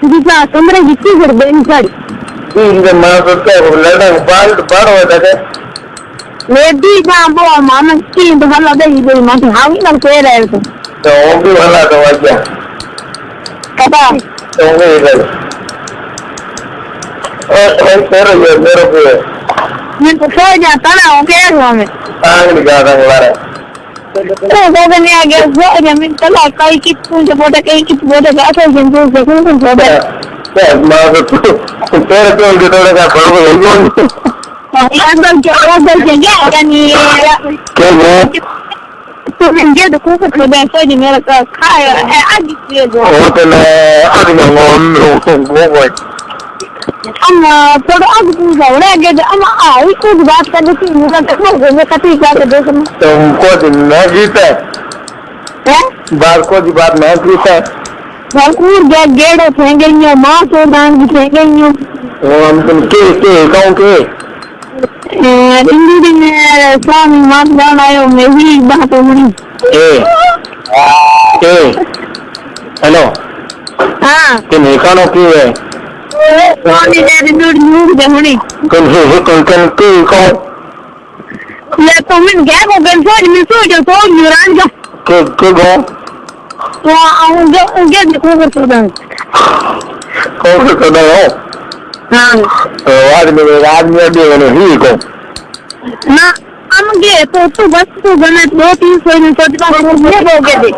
जितना कमरे जितनी घर बेन साड़ी इनके माँ तो क्या लड़ा बाल बाल होता है लेडी का वो मामा की तो भला दे ये माँ की हावी ना कोई रहे तो वो भी भला तो क्या पता तो वो इधर और तेरे ये मेरे को मैं तो सो जाता ना ओके हमें आग निकाल रहा है तो नहीं आ गया सो जमीन तला कई की पूंछ बोटे कई की बोटे का तो जिनको देखो तो बोटे माँ तो तेरे को उनके थोड़ा सा फर्क है अंदर क्या यानी तो मैं ये तो कुछ तो मैं सोच मेरा का खाया है आज ये जो वो तो मैं आज मैं वो हम थोड़ा अब पूछ रहा हूँ कि हम आई कुछ बात करने की मुझे तक मैं कभी क्या कर दे तुमको दिन में जीता है बात को जी बात मैं जीता भरपूर गेड़ो फेंकेंगे माँ तो दान फेंकेंगे वो हम तुम के कहूँ के हिंदी दिन स्वामी मात जान आयो मैं ही बात होनी हेलो हाँ कि निकालो की है स्वामी ने रिन्यूड न्यूज होनी कौन के कौन ले तो मैं क्या को गन सोच तो न्यूरॉन का के गो तो आऊं जो देखो तो दान कौन से कर रहे हो हाँ आदमी अभी ही को ना हम गए तो बस तो बना 2-3 में सोचता हूँ ये हो गए थे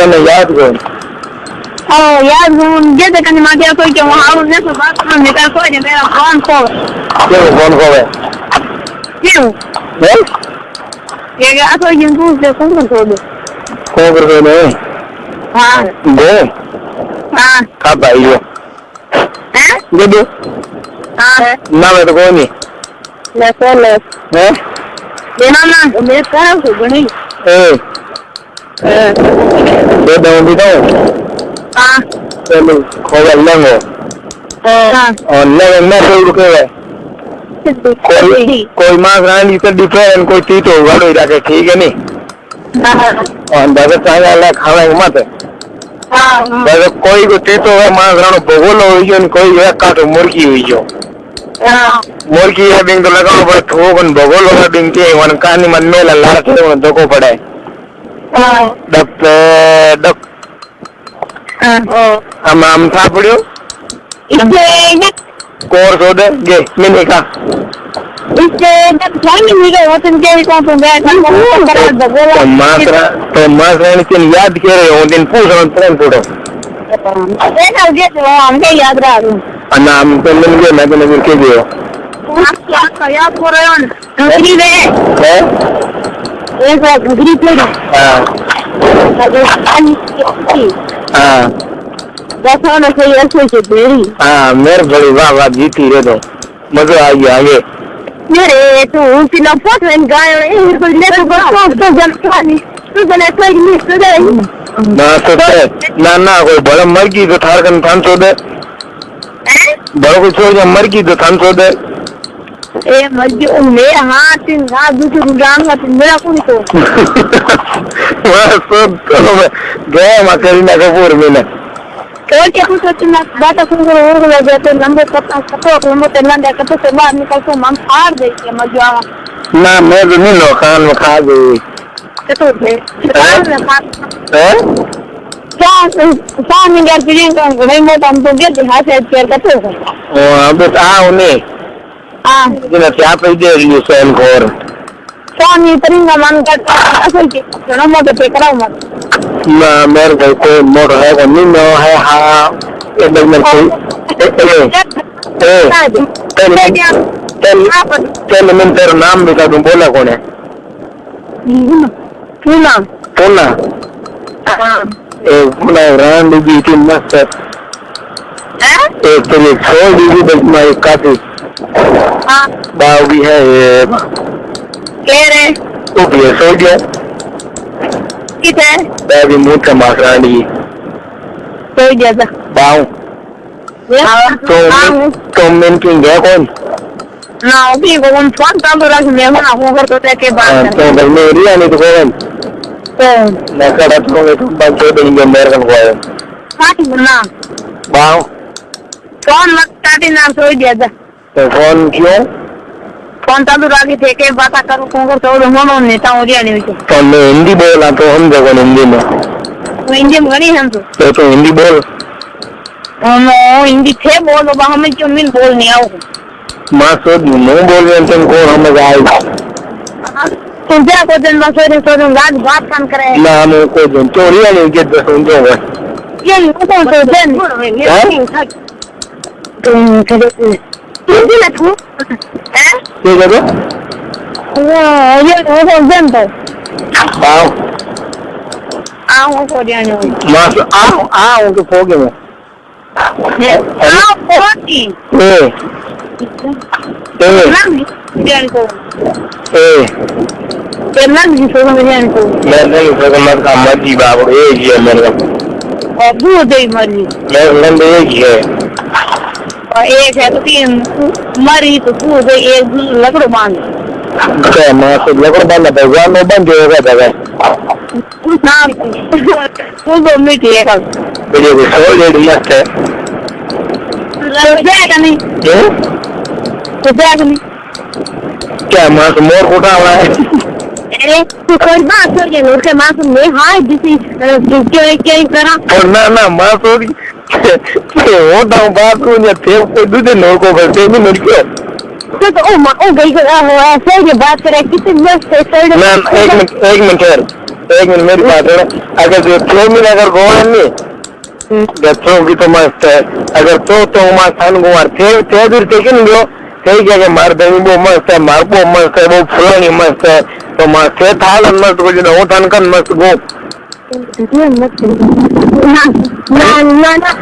मैं याद करूँ यार ये देखने माँ क्या कोई क्या वहाँ उन्हें तो बात करने का कोई नहीं मेरा फोन को फोन को है क्यों ये क्या तो जिनको से कौन कर दो नहीं हाँ दे हाँ कब आई हो हैं दे दो हाँ ना मैं तो कोई नहीं मैं फोन ले हैं देना ना मेरे कारण से बनी दे दो भी दो हाँ चलो खोल लेंगे हाँ और लेंगे मैं कोई रुके हुए कोई माँ रानी से डिफरेंट कोई तीतो गाड़ो जाके ठीक है नहीं और दादा चाहे अल्लाह खावे मत दादा कोई को तीतो है माँ रानो भगोलो हुई जो कोई एक काटो मुर्गी हुई जो मुर्गी है बिंग तो लगाओ पर ठोकन भगोलो है बिंग के वन कहानी मन में लल्ला के वन धोको पड़े डक डक हम था पड़ियो कोर्स हो दे गे मिनी का इससे जब जाने मिले वतन के कौन तो मैं तो मात्रा ने याद के रहे हो दिन पूछ रहा तुरंत पूछो देखा ये तो हमके याद रहा नाम तो मिल गया मैं तो नहीं के दियो क्या क्या हो रहे हो घुगरी में है एक घुगरी पे हां देखो ना सही ऐसे से तेरी मेरे बड़ी वाह वाह जीती रे तो मजा आ गया आगे मेरे तो उनका फोटो इन गाय को ले तो बस तो जल खानी तो जले कोई नहीं तो दे ना कोई बड़ा मर गई तो थार कन थान सो दे बड़ा कोई छोड़ जा मर गई तो थान सो दे ए मर गई मेरे हाथ दूसरे गांव का मेरा कौन तो मैं सब तो गए मकरीना कपूर में और क्या कुछ ना बात सुन कर और लगे तो लंबे कपड़ा कपड़ा लंबे तेल ना देखो तो बाहर निकल तो हम फाड़ देंगे मजा ना मैं तो नहीं लो खान में खा गई तो है क्या निकाल के नहीं मोटा हम तो गए हाथ से शेयर करते हो ओ अब आओ ने हां जिन क्या पे दे रही है सेल खोर स्वामी तरिंगा मन करता असल के ना मोटे पे कराओ मत ना मेरे को कोई मोड़ है वो नहीं नो है हाँ एकदम में कोई चल मैं तेरा नाम बता दूं बोला कौन है पूना पूना एक पूना रान भी थी मस्त एक तेरी छोड़ दी बस मैं काफी बाव भी है ये कह रहे तो भी है सो गया किधर बेबी मूड का मासरानी कोई जगह बाव तो मैं क्यों गया कौन ना अभी वो फोन चालू रख मैं ना हो कर तो के बाद तो घर में रिया नहीं तो कौन मैं कह रहा था कि बच्चे देंगे मेरे को है काटी बना बाव फोन मत काटी ना सोई दिया जा तो फोन क्यों फोन चालू रखी थे के बात करूं कौन को तो मोनो नेता हो गया नहीं तो मैं हिंदी बोला तो हम देखो हिंदी में वो हिंदी में नहीं हम तो हिंदी बोल नो हिंदी थे बोलो बा हमें क्यों मिल बोल नहीं आओ मां सोच नहीं बोल रहे तुम कौन हमें आएगा तुम क्या को दिन बस सोच गाज बात काम करे ना हम को दिन चोरी नहीं के तो समझोगे ये को तो दिन तुम करे हिंदी में तू हैं ये जगह ये वो दिन तो आओ आओ को दिया नहीं मां आओ के फोगे में आओ कोटी लग दिया को लग जी सो दिया को मैं नहीं सो मत का मर्जी बाबू एक ही है मेरे का और वो दे मर्जी मैं लंबे एक ही है और एक है तो तीन मरी तो वो दे एक लकड़ो बांध क्या मां से लकड़ बांधा भगवान में बंद होगा जगह ना वो दो मिनट है कल वीडियो को सो ले मस्त है जाएगा नहीं तो जाएगा नहीं क्या मां से मोर उठा हुआ है अरे तू कोई बात कर के नोट के मां में हां जिसी क्या करा और ना मां सो वो डाउ बात को या थे कोई दूसरे नोर को करते भी नहीं क्यों तो ओ मां ओ गई हो ऐसे ये बात करे कितने मस्त है सर ना एक मिनट मेरी बात है अगर जो फ्लो में अगर गोवन नहीं देखो की तो मस्त है अगर तो मां सान गुमार थे दूर टेकन गयो सही क्या मार देंगे वो मस्त है मारपो मस्त है वो फुलानी मस्त है तो मां थे थाल मस्त को जो वो थान कन मस्त गो ना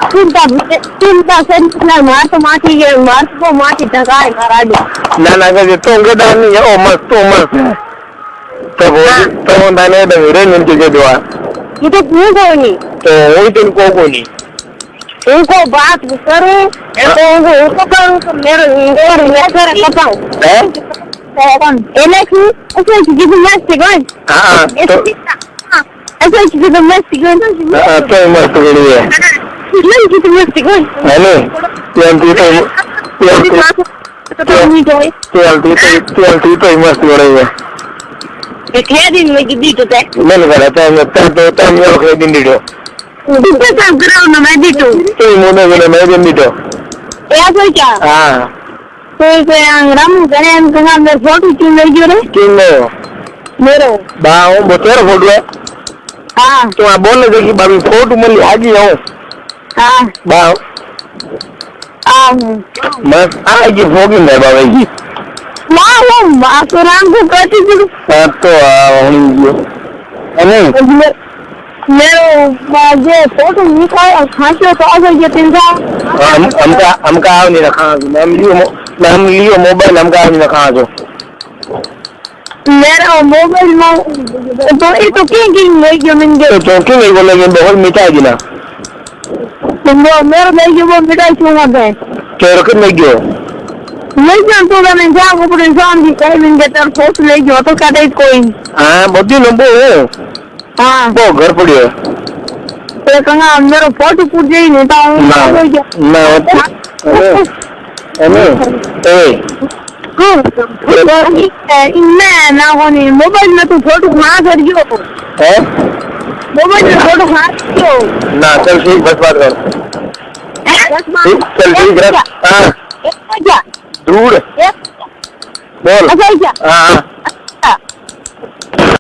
चिंता से ना मार तो माटी के मार को माटी ढकाए माराडी ना अगर ये तो उनके दान नहीं है ओ मस्त है तो वो तो दाने दे रे नीचे के दुआ ये तो क्यों कोई तो वो दिन को नहीं उनको बात करूं उनको करूं तो मेरे घर बताओ है एलेक्सी ऐसे चीज मस्त है हां तो ऐसे चीज मस्त है तो मस्त गड़ी है नहीं चीज मस्त है है ना तो मस्त हो रही है एक है दिन में दी तो मैंने कहा था मैं तो ये लोग दिन दी दो कितना काम करो ना मैं दी तो मुने मैं दिन दी दो ऐसा क्या हां तो राम गणे हम कहा मेरे फोटो क्यों ले गयो रे क्यों लो मेरो बाओ बोतेर फोटो है हां तो आ बोल दे कि बाबी फोटो मिली आगी हो हां बाओ बस आगे फोगी मैं बाबा जी मां वो तो राम को कहती थी तो होनी है नहीं मेरो जे फोटो निकाल और खांचो तो आ गई तीन सा हमका आव नहीं रखा हम लियो मोबाइल हमका आव नहीं रखा जो मेरा मोबाइल में तो ये तो क्या नहीं जो मिंगे तो क्यों नहीं बोलेंगे बहुत मिठाई दी ना तुम मेरा नहीं जो वो मिठाई क्यों मत है तेरे को नहीं गयो नहीं जानतो मैं जा ऊपर इंसान की कहीं मिंगे तर फोटो ले गयो तो काटे कोई हां बड़ी लंबो है हां वो घर पड़ियो तो कहां मेरा फोटो पूछ जाई नहीं तो ना मैं ना होनी मोबाइल में तो फोटो कहां कर दियो है मोबाइल में फोटो कहां दियो ना चल ठीक बस बात कर चल ठीक है हां क्या दूर बोल अच्छा क्या हां